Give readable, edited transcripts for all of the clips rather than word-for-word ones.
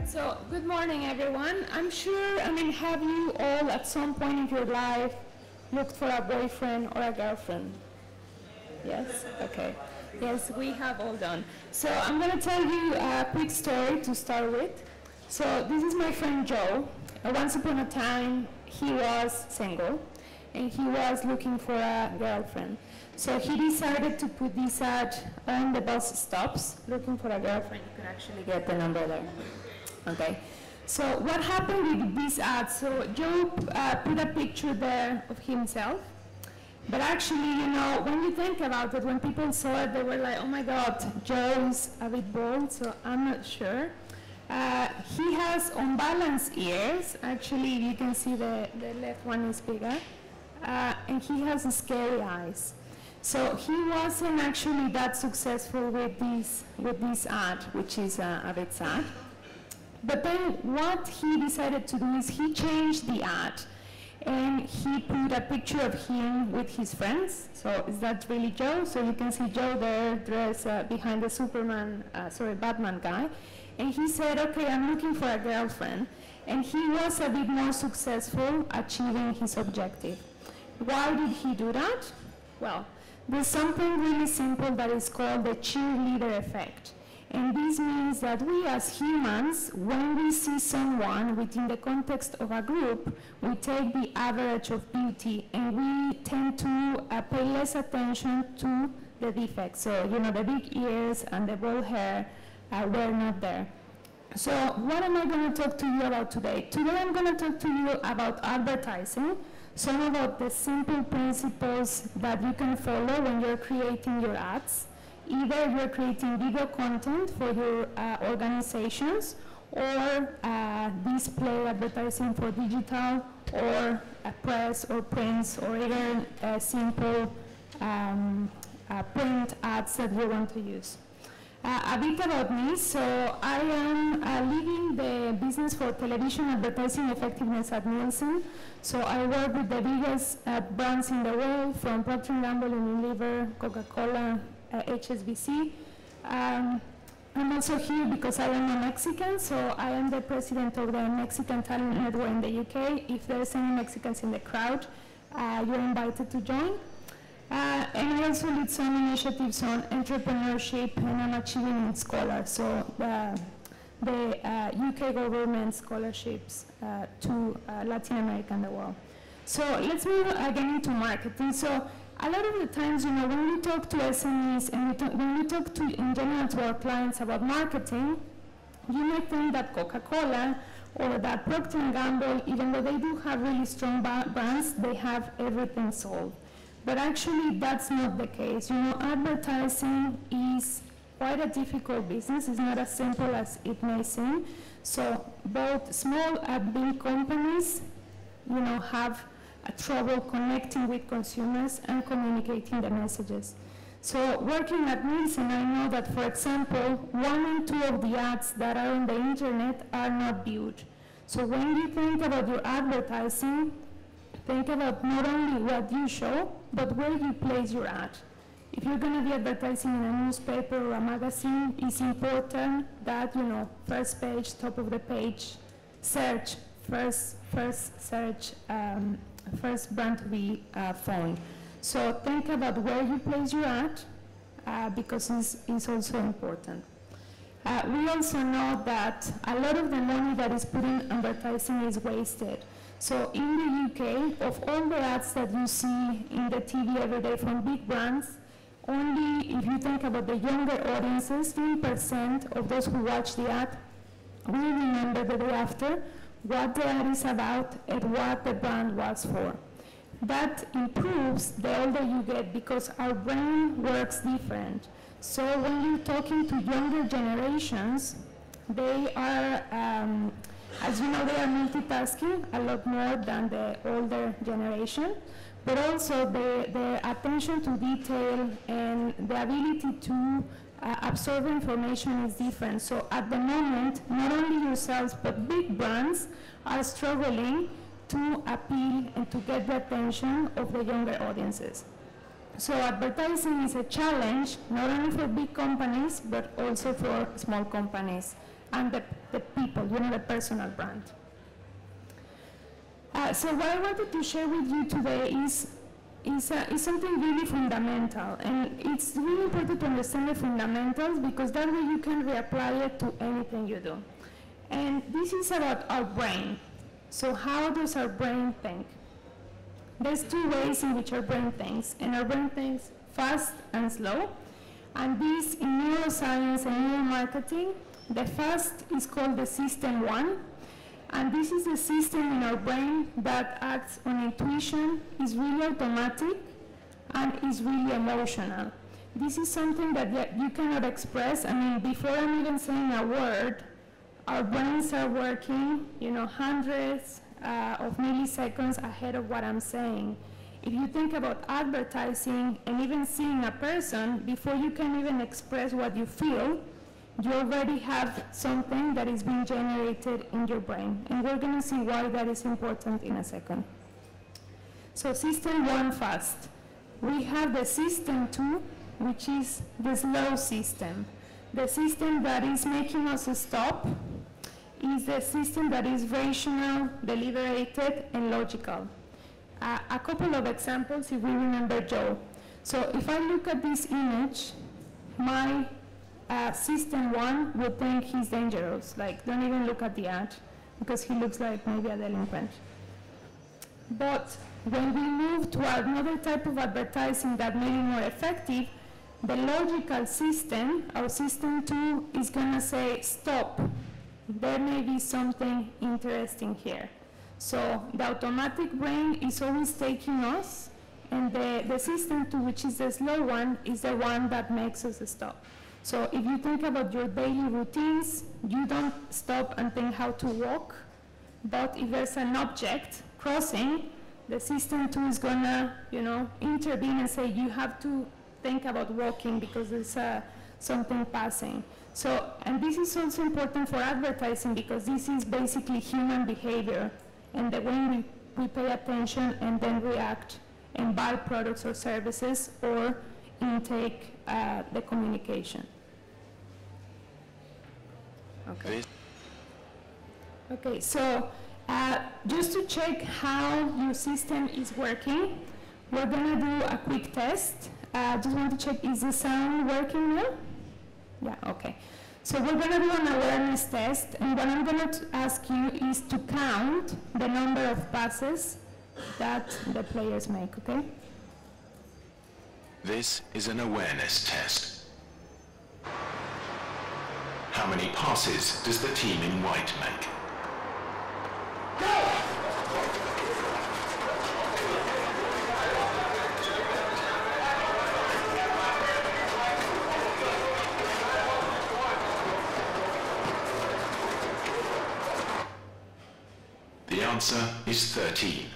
So good morning, everyone. I'm sure, have you all at some point in your life looked for a boyfriend or a girlfriend? Yes? Okay. Yes, we have all done. So I'm going to tell you a quick story to start with. So this is my friend Joe. Once upon a time, he was single, and he was looking for a girlfriend. So he decided to put this ad on the bus stops, looking for a girlfriend. You can actually get the number there. Okay. So what happened with this ad? So Joe put a picture there of himself. But actually, when you think about it, when people saw it, they were like, oh my God, Joe's a bit bald, so I'm not sure. He has unbalanced ears. Actually, you can see the left one is bigger. And he has scary eyes. So he wasn't actually that successful with this ad, which is a bit sad. But then what he decided to do is he changed the ad. And he put a picture of him with his friends. So is that really Joe? So you can see Joe there dressed behind the Batman guy. And he said, okay, I'm looking for a girlfriend. And he was a bit more successful achieving his objective. Why did he do that? Well, there's something really simple that is called the cheerleader effect. And this means that we as humans, when we see someone within the context of a group, we take the average of beauty and we tend to pay less attention to the defects. So, the big ears and the bald hair were not there. So what am I going to talk to you about today? Today I'm going to talk to you about advertising, some about the simple principles that you can follow when you're creating your ads. Either you're creating video content for your organizations or display advertising for digital or press or prints or even simple print ads that you want to use. A bit about me. So I am leading the business for television advertising effectiveness at Nielsen. So I work with the biggest brands in the world, from Procter & Gamble, Unilever, Coca-Cola, HSBC. I'm also here because I am a Mexican, so I am the president of the Mexican Talent Network in the UK. If there's any Mexicans in the crowd, you're invited to join. And I also lead some initiatives on entrepreneurship, and I'm achieving scholars, so the UK government scholarships to Latin America and the world. So let's move again into marketing. So a lot of the times, when we talk to SMEs and when we talk to, in general, to our clients about marketing, you may think that Coca-Cola or that Procter & Gamble, even though they do have really strong brands, they have everything solved. But actually, that's not the case. Advertising is quite a difficult business. It's not as simple as it may seem. So both small and big companies, have trouble connecting with consumers and communicating the messages. So working at Nielsen, I know that, for example, 1 in 2 of the ads that are on the internet are not viewed. So when you think about your advertising, think about not only what you show, but where you place your ad. If you're going to be advertising in a newspaper or a magazine, it's important that, first page, top of the page, search, first search, first brand to be found. So think about where you place your ad, because it's also important. We also know that a lot of the money that is put in advertising is wasted. So in the UK, of all the ads that you see in the TV every day from big brands, only if you think about the younger audiences, 3% of those who watch the ad will remember the day after what the ad is about and what the brand was for. That improves the older you get because our brain works different. So when you're talking to younger generations, they are, as you know, they are multitasking a lot more than the older generation, but also the attention to detail and the ability to absorb information is different. So at the moment, not only yourselves, but big brands are struggling to appeal and to get the attention of the younger audiences. So advertising is a challenge, not only for big companies, but also for small companies and the people, the personal brand. So what I wanted to share with you today is something really fundamental, and it's really important to understand the fundamentals because that way you can reapply it to anything you do. And this is about our brain. So how does our brain think? There's two ways in which our brain thinks, and our brain thinks fast and slow. And this, in neuroscience and neuromarketing, the fast is called the system 1. And this is a system in our brain that acts on intuition, is really automatic, and is really emotional. This is something that you cannot express. I mean, before I'm even saying a word, our brains are working, hundreds of milliseconds ahead of what I'm saying. If you think about advertising and even seeing a person, before you can even express what you feel, you already have something that is being generated in your brain. And we're going to see why that is important in a second. So system 1 fast. We have the system 2, which is the slow system. The system that is making us stop is the system that is rational, deliberated, and logical. A couple of examples if we remember Joe. So if I look at this image, my system 1 would think he's dangerous, like don't even look at the ad because he looks like maybe a delinquent. But when we move to another type of advertising that may be more effective, the logical system, our system 2, is going to say, stop, there may be something interesting here. So the automatic brain is always taking us, and the system 2, which is the slow one, is the one that makes us stop. So if you think about your daily routines, you don't stop and think how to walk, but if there's an object crossing, the system 2 is gonna, intervene and say you have to think about walking because there's something passing. So, and this is also important for advertising because this is basically human behavior and the way we pay attention and then react and buy products or services or intake the communication. Okay. Okay, so just to check how your system is working, we're going to do a quick test. Just want to check, is the sound working now? Yeah, okay. So we're going to do an awareness test, and what I'm going to ask you is to count the number of passes that the players make, okay? This is an awareness test. How many passes does the team in white make? The answer is 13.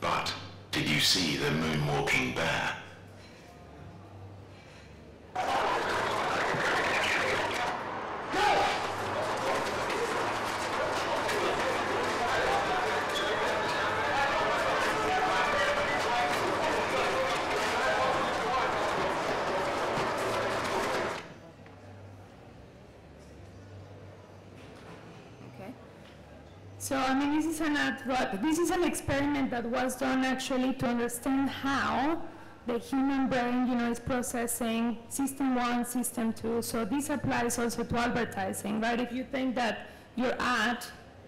But did you see the moonwalking bear? So, I mean, this is an experiment that was done actually to understand how the human brain, is processing system 1, system 2. So this applies also to advertising, right? If you think that your ad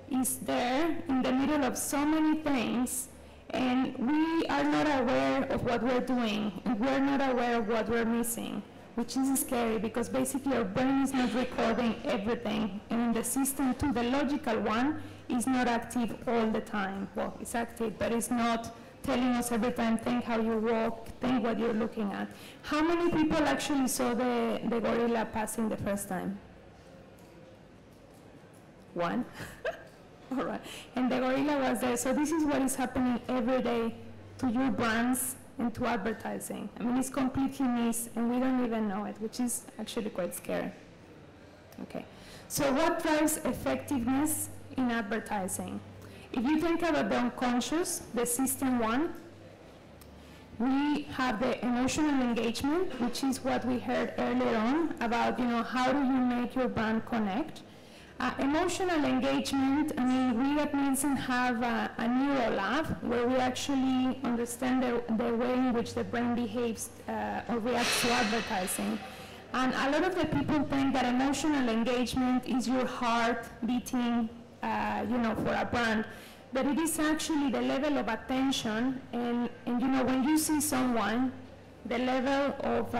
is there in the middle of so many things, and we are not aware of what we're doing, and we're not aware of what we're missing, which is scary because basically our brain is not recording everything, and in the system 2, the logical one, is not active all the time. Well, it's active, but it's not telling us every time, think how you walk, think what you're looking at. How many people actually saw the gorilla passing the first time? One? All right. And the gorilla was there. So this is what is happening every day to your brands and to advertising. I mean, it's completely missed, and we don't even know it, which is actually quite scary. Okay. So what drives effectiveness in advertising? If you think about the unconscious, the system 1, we have the emotional engagement, which is what we heard earlier on about, how do you make your brand connect. Emotional engagement, I mean, we at Nielsen have a neural lab where we actually understand the way in which the brain behaves or reacts to advertising. And a lot of the people think that emotional engagement is your heart beating, for a brand. But it is actually the level of attention and when you see someone, the level of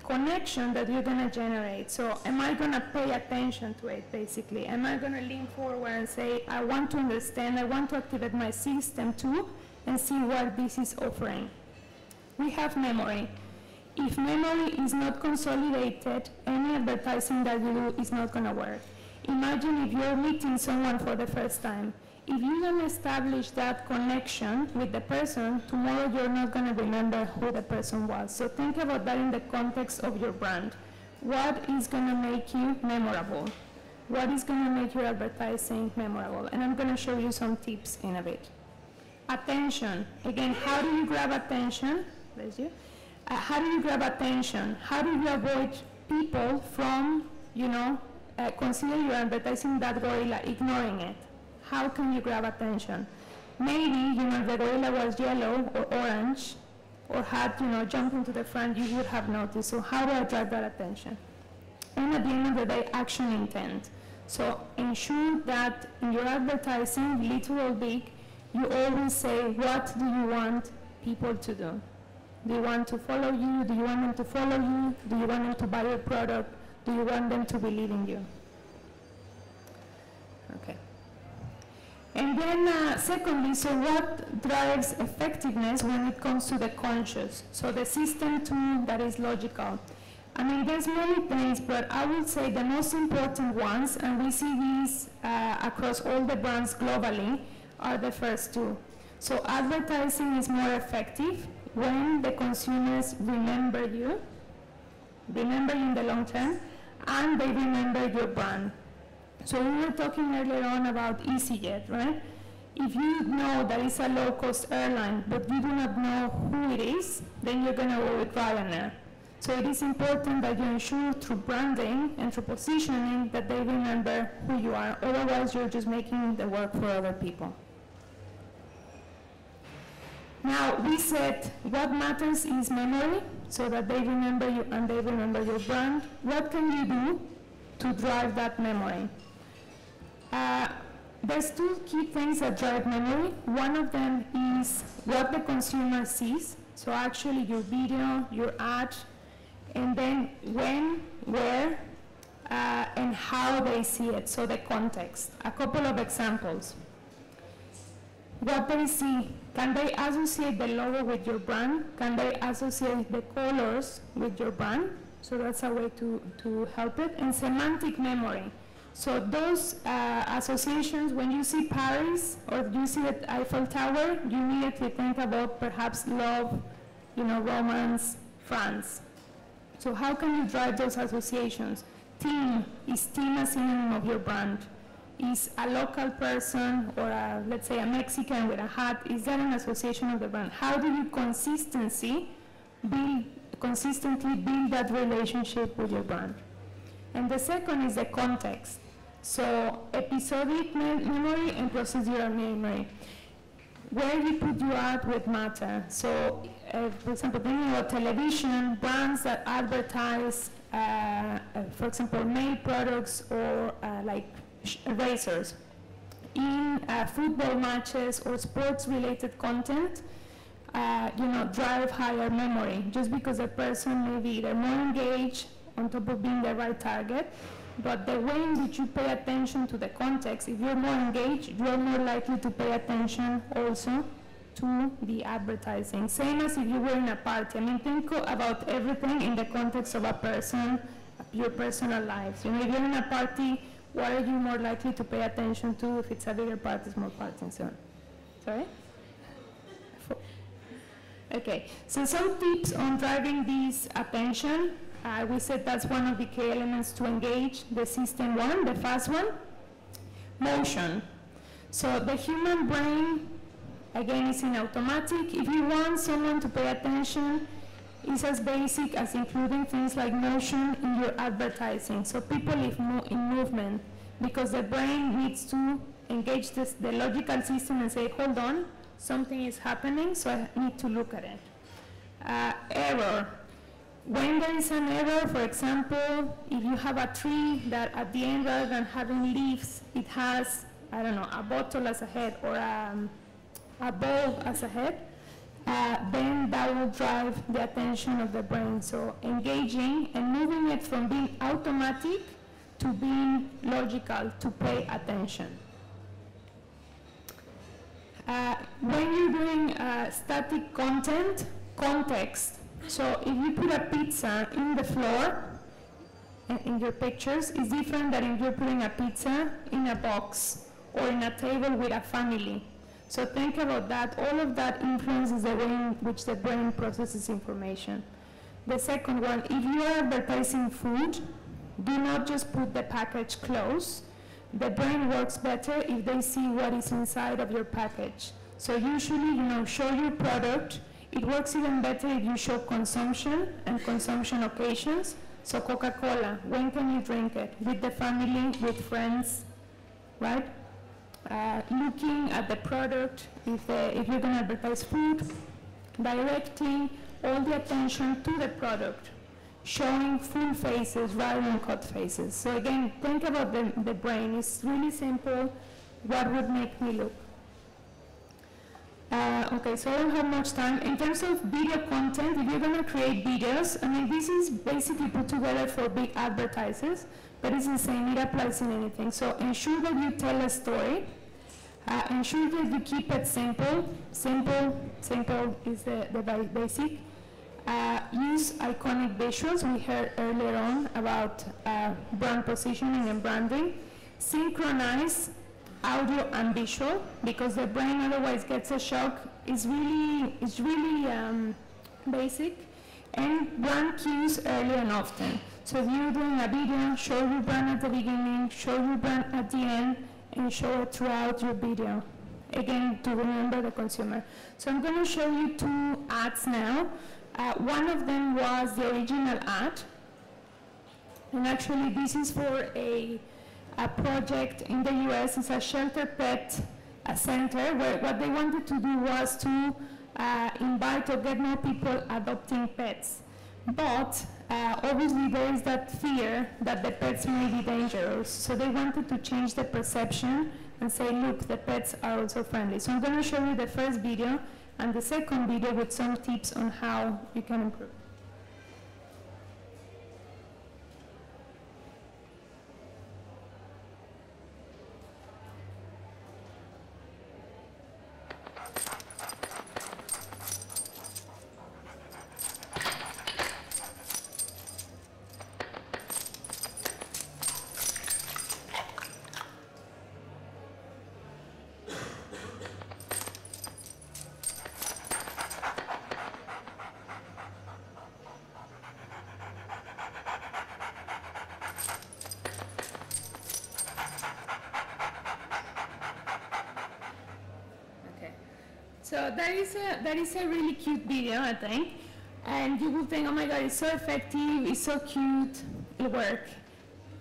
connection that you're going to generate. So am I going to pay attention to it, basically? Am I going to lean forward and say, I want to understand, I want to activate my system too, and see what this is offering? We have memory. If memory is not consolidated, any advertising that you do is not going to work. Imagine if you're meeting someone for the first time. If you don't establish that connection with the person, tomorrow you're not going to remember who the person was. So think about that in the context of your brand. What is going to make you memorable? What is going to make your advertising memorable? And I'm going to show you some tips in a bit. Attention. Again, how do you grab attention? Bless you. How do you grab attention? How do you avoid people from, consider your advertising that gorilla, ignoring it? How can you grab attention? Maybe, the gorilla was yellow or orange or had, jumped into the front, you would have noticed. So how do I drive that attention? And at the end of the day, action intent. So ensure that in your advertising, little or big, you always say, what do you want people to do? Do you want to follow you? Do you want them to follow you? Do you want them to buy your product? Do you want them to believe in you? Okay. And then secondly, so what drives effectiveness when it comes to the conscious? So the system tool that is logical. I mean, there's many things, but I would say the most important ones, and we see these across all the brands globally, are the first two. So advertising is more effective when the consumers remember you in the long term, and they remember your brand. So we were talking earlier on about EasyJet, right? If you know that it's a low-cost airline, but you do not know who it is, then you're going to go with Ryanair. So it is important that you ensure through branding and through positioning that they remember who you are. Otherwise, you're just making the work for other people. Now, we said what matters is memory, so that they remember you and they remember your brand. What can you do to drive that memory? There's two key things that drive memory. One of them is what the consumer sees, so actually your video, your ad, and then when, where, and how they see it, so the context. A couple of examples. What they see, can they associate the logo with your brand? Can they associate the colors with your brand? So that's a way to help it. And semantic memory. So those associations, when you see Paris or you see the Eiffel Tower, you immediately think about perhaps love, romance, France. So how can you drive those associations? Team, is team a synonym of your brand? Is a local person or let's say a Mexican with a hat, is that an association of the brand? How do you consistently build that relationship with your brand? And the second is the context. So episodic memory and procedural memory. Where you put your ad would matter. So for example, thinking about television, brands that advertise, for example, male products or like racers. In football matches or sports-related content, drive higher memory, just because a person may be either more engaged on top of being the right target, but the way in which you pay attention to the context, if you're more engaged, you're more likely to pay attention also to the advertising. Same as if you were in a party. I mean, think about everything in the context of a person, your personal lives. If you're in a party, what are you more likely to pay attention to? If it's a bigger party, small party, and so on. Sorry? Okay, so some tips on driving this attention. We said that's one of the key elements to engage the system one, the fast one. Motion. So the human brain Again, it's in automatic. If you want someone to pay attention, it's as basic as including things like motion in your advertising. So people live in movement because the brain needs to engage the logical system and say, hold on, something is happening, so I need to look at it. Error. When there is an error, for example, if you have a tree that at the end, rather than having leaves, it has, I don't know, a bottle as a head or a ball as a head, then that will drive the attention of the brain. So engaging and moving it from being automatic to being logical, to pay attention. When you're doing static content, context. So if you put a pizza in the floor, in your pictures, it's different than if you're putting a pizza in a box or in a table with a family. So think about that. All of that influences the way in which the brain processes information. The second one, if you are advertising food, do not just put the package close. The brain works better if they see what is inside of your package. So usually, show your product. It works even better if you show consumption and consumption occasions. So Coca-Cola, when can you drink it? With the family, with friends, right? Looking at the product, if you're going to advertise food, directing all the attention to the product, showing full faces rather than cut faces. So again, think about the brain. It's really simple. What would make me look? Okay, so I don't have much time. In terms of video content, if you're going to create videos, this is basically put together for big advertisers, but it's the same. It applies in anything. So ensure that you tell a story. Ensure that you keep it simple. Simple is the basic. Use iconic visuals. We heard earlier on about brand positioning and branding. Synchronize audio and visual, because the brain otherwise gets a shock. It's really basic. And brand cues early and often. So if you're doing a video, show your brand at the beginning, show your brand at the end, and show it throughout your video. Again, to remember the consumer. So I'm going to show you two ads now. One of them was the original ad. And actually, this is for a project in the US. It's a shelter pet center, where what they wanted to do was to invite or get more people adopting pets. But obviously there is that fear that the pets may be dangerous. So they wanted to change the perception and say, look, the pets are also friendly. So I'm going to show you the first video and the second video with some tips on how you can improve. So that is a really cute video, I think. And you will think, oh my God, it's so effective, it's so cute, it worked.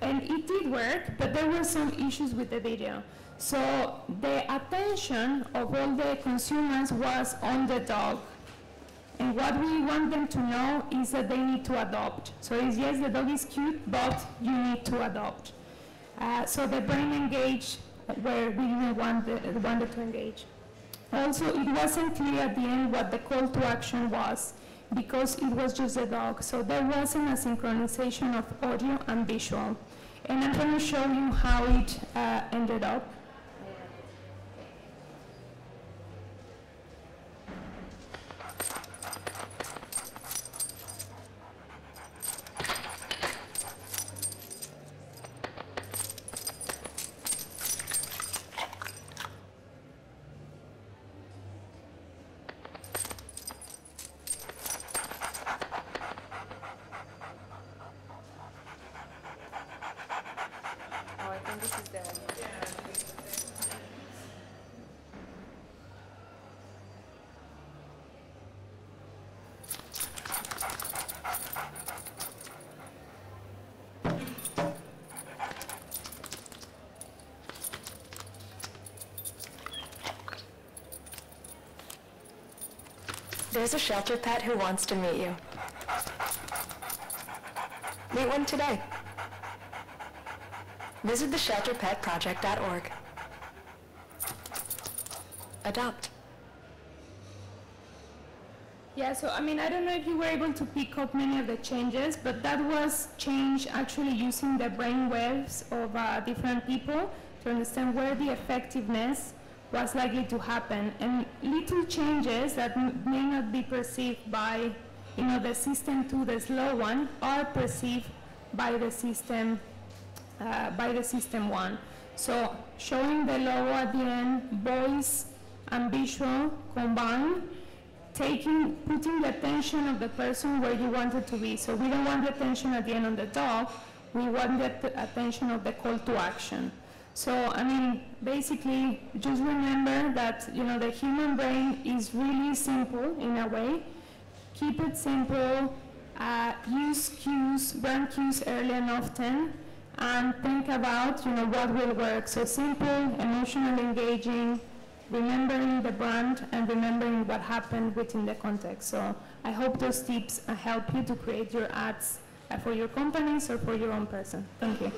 And it did work, but there were some issues with the video. So the attention of all the consumers was on the dog. And what we want them to know is that they need to adopt. So it's, yes, the dog is cute, but you need to adopt. So the brain engaged where we didn't wanted to engage. Also, it wasn't clear at the end what the call to action was, because it was just a dog. So there wasn't a synchronization of audio and visual. And I'm going to show you how it ended up. There's a shelter pet who wants to meet you. Meet one today. Visit theshelterpetproject.org. Adopt. Yeah, so I mean, I don't know if you were able to pick up many of the changes, but that was change actually using the brain waves of different people to understand where the effectiveness was likely to happen. And little changes that may not be perceived by, the system 2, the slow one, are perceived by the system 1. So showing the logo at the end, voice and visual combined, putting the attention of the person where you want it to be. So we don't want the attention at the end on the dog, we want the attention of the call to action. So, I mean, basically, just remember that, the human brain is really simple in a way. Keep it simple, use cues, brand cues early and often, and think about, what will work. So simple, emotionally engaging, remembering the brand and remembering what happened within the context. So I hope those tips help you to create your ads for your companies or for your own person. Thank you.